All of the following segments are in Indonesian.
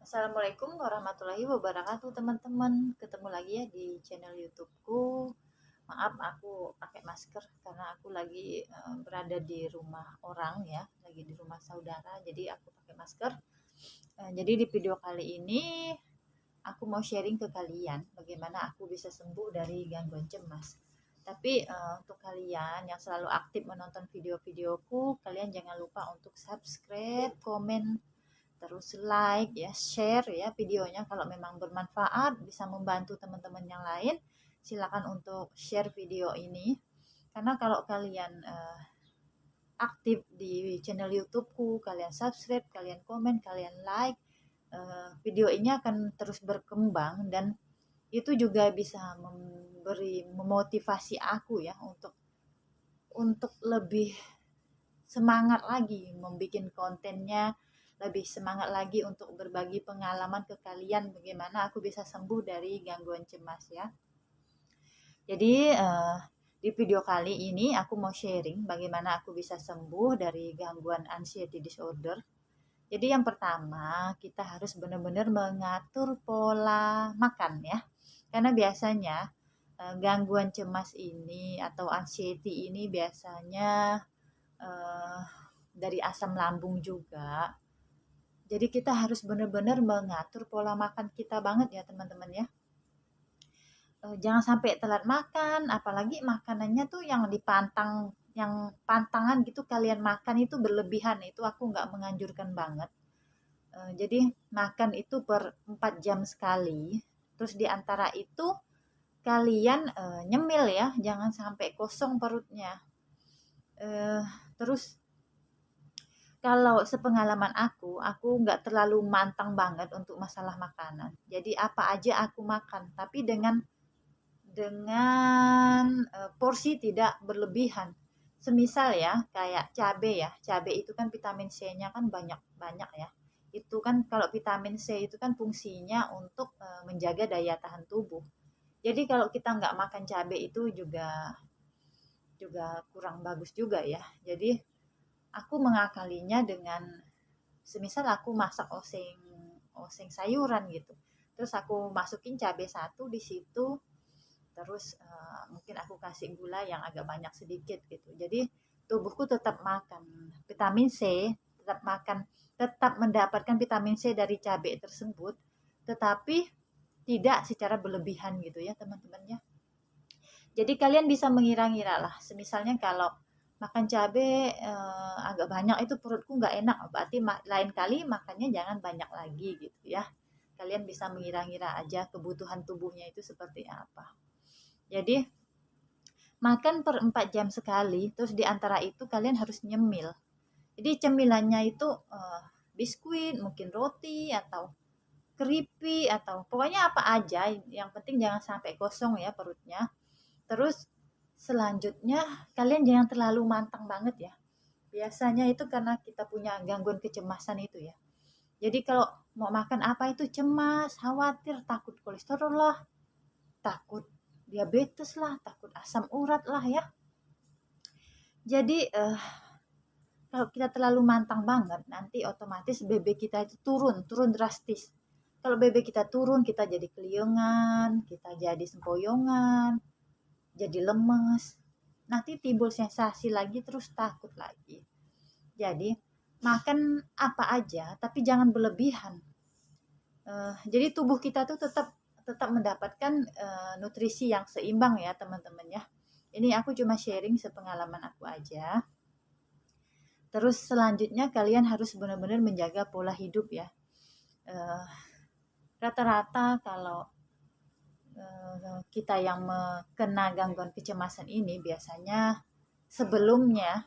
Assalamualaikum warahmatullahi wabarakatuh teman-teman. Ketemu lagi ya di channel YouTubeku. Maaf aku pakai masker karena aku lagi berada di rumah orang ya, lagi di rumah saudara. Jadi aku pakai masker. Jadi di video kali ini aku mau sharing ke kalian bagaimana aku bisa sembuh dari gangguan cemas. Tapi untuk kalian yang selalu aktif menonton video-videoku, kalian jangan lupa untuk subscribe, komen, terus like ya, share ya videonya kalau memang bermanfaat, bisa membantu teman-teman yang lain. Silakan untuk share video ini. Karena kalau kalian aktif di channel YouTubeku, kalian subscribe, kalian komen, kalian like, video ini akan terus berkembang dan itu juga bisa memberi memotivasi aku ya untuk lebih semangat lagi membuat kontennya, lebih semangat lagi untuk berbagi pengalaman ke kalian bagaimana aku bisa sembuh dari gangguan cemas ya. Jadi di video kali ini aku mau sharing bagaimana aku bisa sembuh dari gangguan anxiety disorder. Jadi yang pertama kita harus benar-benar mengatur pola makan ya. Karena biasanya gangguan cemas ini atau anxiety ini biasanya eh, dari asam lambung juga. Jadi kita harus benar-benar mengatur pola makan kita banget ya teman-teman ya. Jangan sampai telat makan, apalagi makanannya tuh yang dipantang, yang pantangan gitu kalian makan itu berlebihan, itu aku nggak menganjurkan banget. Jadi makan itu per 4 jam sekali, terus di antara itu kalian nyemil ya, jangan sampai kosong perutnya. Eh, Terus kalau sepengalaman aku nggak terlalu mantang banget untuk masalah makanan. Jadi apa aja aku makan, tapi dengan porsi tidak berlebihan. Semisal ya, kayak cabe ya. Cabe itu kan vitamin C-nya kan banyak-banyak ya. Itu kan kalau vitamin C itu kan fungsinya untuk menjaga daya tahan tubuh. Jadi kalau kita nggak makan cabe itu juga juga kurang bagus juga ya. Jadi aku mengakalinya dengan semisal aku masak oseng oseng sayuran gitu. Terus aku masukin cabai satu di situ, terus mungkin aku kasih gula yang agak banyak sedikit gitu. Jadi tubuhku tetap makan vitamin C, tetap makan, tetap mendapatkan vitamin C dari cabai tersebut, tetapi tidak secara berlebihan gitu ya teman-teman ya. Jadi kalian bisa mengira-ngira lah, semisalnya kalau makan cabai agak banyak itu perutku nggak enak, berarti lain kali makannya jangan banyak lagi gitu ya. Kalian bisa mengira-ngira aja kebutuhan tubuhnya itu seperti apa. Jadi makan per 4 jam sekali, terus di antara itu kalian harus nyemil. Jadi cemilannya itu biskuit, mungkin roti atau keripik atau pokoknya apa aja, yang penting jangan sampai kosong ya perutnya. Terus selanjutnya kalian jangan terlalu mantang banget ya. Biasanya itu karena kita punya gangguan kecemasan itu ya. Jadi kalau mau makan apa itu cemas, khawatir, takut kolesterol lah, takut diabetes lah, takut asam urat lah ya. Jadi kalau kita terlalu mantang banget, nanti otomatis BB kita itu turun drastis. Kalau BB kita turun, kita jadi keliengan, kita jadi sempoyongan, jadi lemes. Nanti timbul sensasi lagi, terus takut lagi. Jadi makan apa aja, tapi jangan berlebihan. Jadi tubuh kita tuh tetap tetap mendapatkan nutrisi yang seimbang ya teman-teman ya. Ini aku cuma sharing sepengalaman aku aja. Terus selanjutnya kalian harus benar-benar menjaga pola hidup ya. Eh, Rata-rata kalau kita yang kena gangguan kecemasan ini biasanya sebelumnya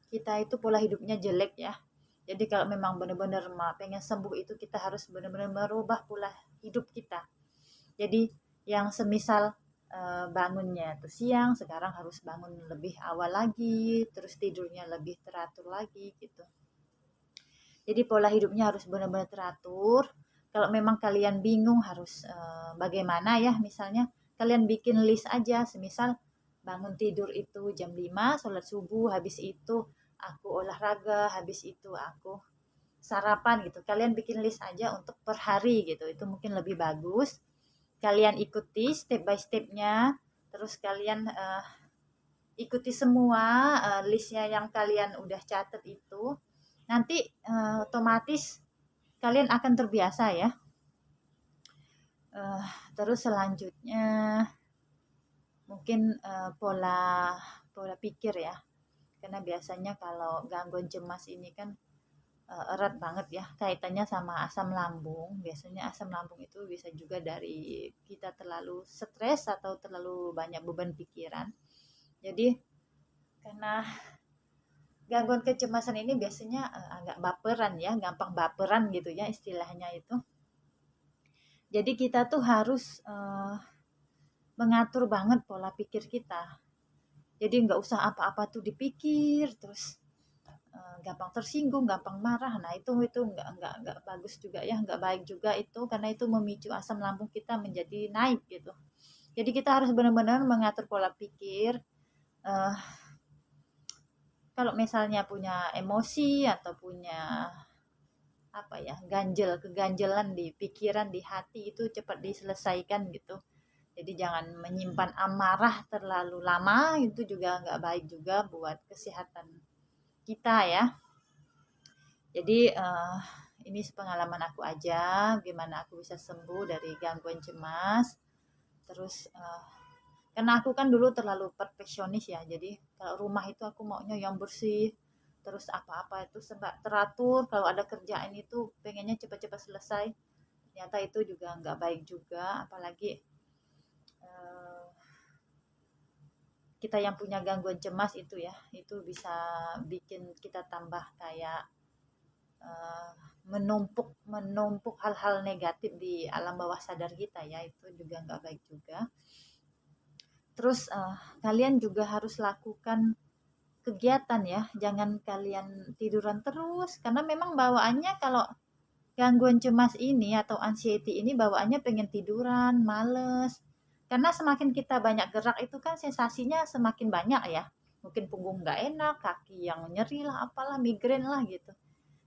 kita itu pola hidupnya jelek ya. Jadi kalau memang benar-benar pengen sembuh itu kita harus benar-benar merubah pola hidup kita. Jadi yang semisal bangunnya tuh siang, sekarang harus bangun lebih awal lagi, terus tidurnya lebih teratur lagi gitu. Jadi pola hidupnya harus benar-benar teratur. Kalau memang kalian bingung harus bagaimana ya, misalnya kalian bikin list aja, semisal bangun tidur itu jam 5, sholat subuh, habis itu aku olahraga, habis itu aku sarapan gitu. Kalian bikin list aja untuk per hari gitu. Itu mungkin lebih bagus. Kalian ikuti step by stepnya. Terus kalian ikuti semua listnya yang kalian udah catat itu. Nanti otomatis kalian akan terbiasa ya. Terus selanjutnya mungkin pola pikir ya. Karena biasanya kalau gangguan cemas ini kan erat banget ya kaitannya sama asam lambung. Biasanya asam lambung itu bisa juga dari kita terlalu stres atau terlalu banyak beban pikiran. Jadi karena gangguan kecemasan ini biasanya agak baperan ya, gampang baperan gitu ya istilahnya itu. Jadi kita tuh harus mengatur banget pola pikir kita. Jadi nggak usah apa-apa tuh dipikir terus gampang tersinggung, gampang marah. Nah, itu nggak bagus juga ya, nggak baik juga itu karena itu memicu asam lambung kita menjadi naik gitu. Jadi kita harus benar-benar mengatur pola pikir. Kalau misalnya punya emosi atau punya apa ya, keganjelan di pikiran, di hati itu cepat diselesaikan gitu. Jadi jangan menyimpan amarah terlalu lama, itu juga nggak baik juga buat kesehatan kita ya. Jadi ini pengalaman aku aja, gimana aku bisa sembuh dari gangguan cemas. Terus karena aku kan dulu terlalu perfeksionis ya, jadi kalau rumah itu aku maunya yang bersih, terus apa-apa itu sebab teratur, kalau ada kerjaan itu pengennya cepat-cepat selesai. Ternyata itu juga nggak baik juga, apalagi kita yang punya gangguan cemas itu ya, itu bisa bikin kita tambah kayak menumpuk hal-hal negatif di alam bawah sadar kita ya, itu juga nggak baik juga. Terus kalian juga harus lakukan kegiatan ya, jangan kalian tiduran terus karena memang bawaannya kalau gangguan cemas ini atau anxiety ini bawaannya pengen tiduran, males. Karena semakin kita banyak gerak itu kan sensasinya semakin banyak ya. Mungkin punggung nggak enak, kaki yang nyeri lah, apalah, migrain lah gitu.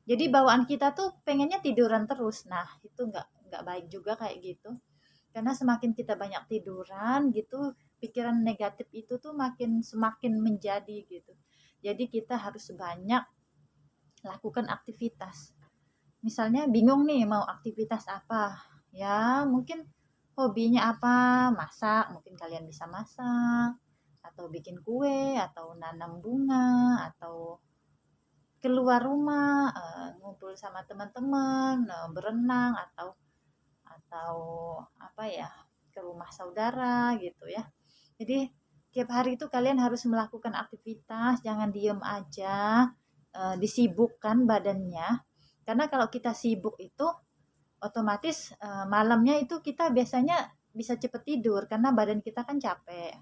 Jadi bawaan kita tuh pengennya tiduran terus. Nah, itu nggak baik juga kayak gitu. Karena semakin kita banyak tiduran gitu, pikiran negatif itu tuh semakin menjadi gitu. Jadi kita harus banyak lakukan aktivitas. Misalnya bingung nih mau aktivitas apa. Ya, mungkin hobinya apa? Masak, mungkin kalian bisa masak atau bikin kue atau nanam bunga atau keluar rumah, ngumpul sama teman-teman, berenang atau apa ya, ke rumah saudara gitu ya. Jadi tiap hari itu kalian harus melakukan aktivitas, jangan diem aja, disibukkan badannya. Karena kalau kita sibuk itu otomatis malamnya itu kita biasanya bisa cepet tidur karena badan kita kan capek.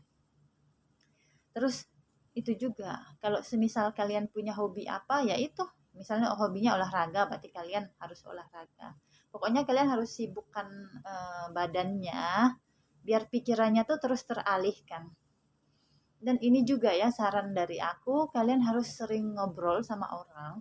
Terus itu juga kalau semisal kalian punya hobi apa ya itu, misalnya hobinya olahraga berarti kalian harus olahraga. Pokoknya kalian harus sibukkan badannya biar pikirannya tuh terus teralihkan. Dan ini juga ya saran dari aku, kalian harus sering ngobrol sama orang.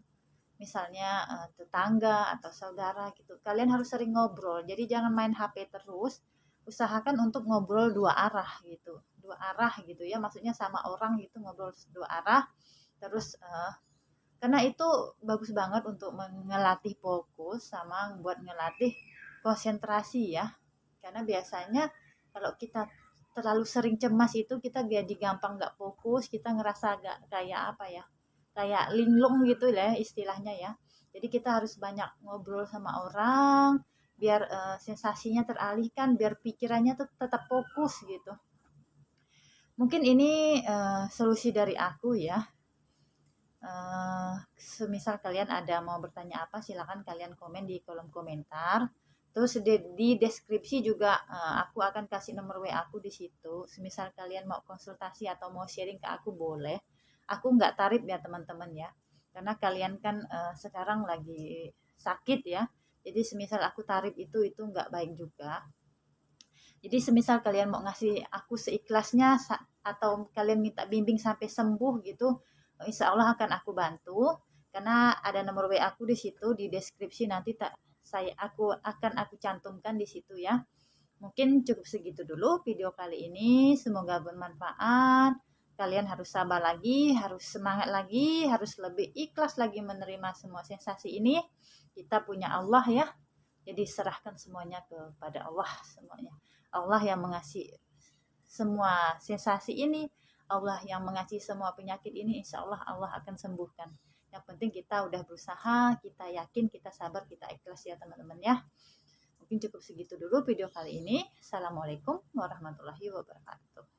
Misalnya tetangga atau saudara gitu. Kalian harus sering ngobrol. Jadi jangan main HP terus. Usahakan untuk ngobrol dua arah gitu. Dua arah gitu ya. Maksudnya sama orang gitu ngobrol dua arah. Terus karena itu bagus banget untuk ngelatih fokus sama buat ngelatih konsentrasi ya. Karena biasanya kalau kita terlalu sering cemas itu kita jadi gampang nggak fokus, kita ngerasa agak kayak apa ya, kayak linglung gitu lah istilahnya ya. Jadi kita harus banyak ngobrol sama orang biar sensasinya teralihkan, biar pikirannya tetap fokus gitu. Mungkin ini solusi dari aku ya. Semisal kalian ada mau bertanya apa, silakan kalian komen di kolom komentar. Terus di deskripsi juga aku akan kasih nomor WA aku di situ. Semisal kalian mau konsultasi atau mau sharing ke aku boleh. Aku nggak tarif ya teman-teman ya. Karena kalian kan sekarang lagi sakit ya. Jadi semisal aku tarif itu nggak baik juga. Jadi semisal kalian mau ngasih aku seikhlasnya atau kalian minta bimbing sampai sembuh gitu, insya Allah akan aku bantu. karena ada nomor WA aku di situ di deskripsi, nanti aku akan cantumkan di situ ya. Mungkin cukup segitu dulu video kali ini, semoga bermanfaat. Kalian harus sabar lagi, harus semangat lagi, harus lebih ikhlas lagi menerima semua sensasi ini. Kita punya Allah ya, jadi serahkan semuanya kepada Allah semuanya. Allah yang mengasih semua sensasi ini, Allah yang mengasih semua penyakit ini, insya Allah Allah akan sembuhkan. Yang penting kita udah berusaha, kita yakin, kita sabar, kita ikhlas ya teman-teman ya. Mungkin cukup segitu dulu video kali ini. Assalamualaikum warahmatullahi wabarakatuh.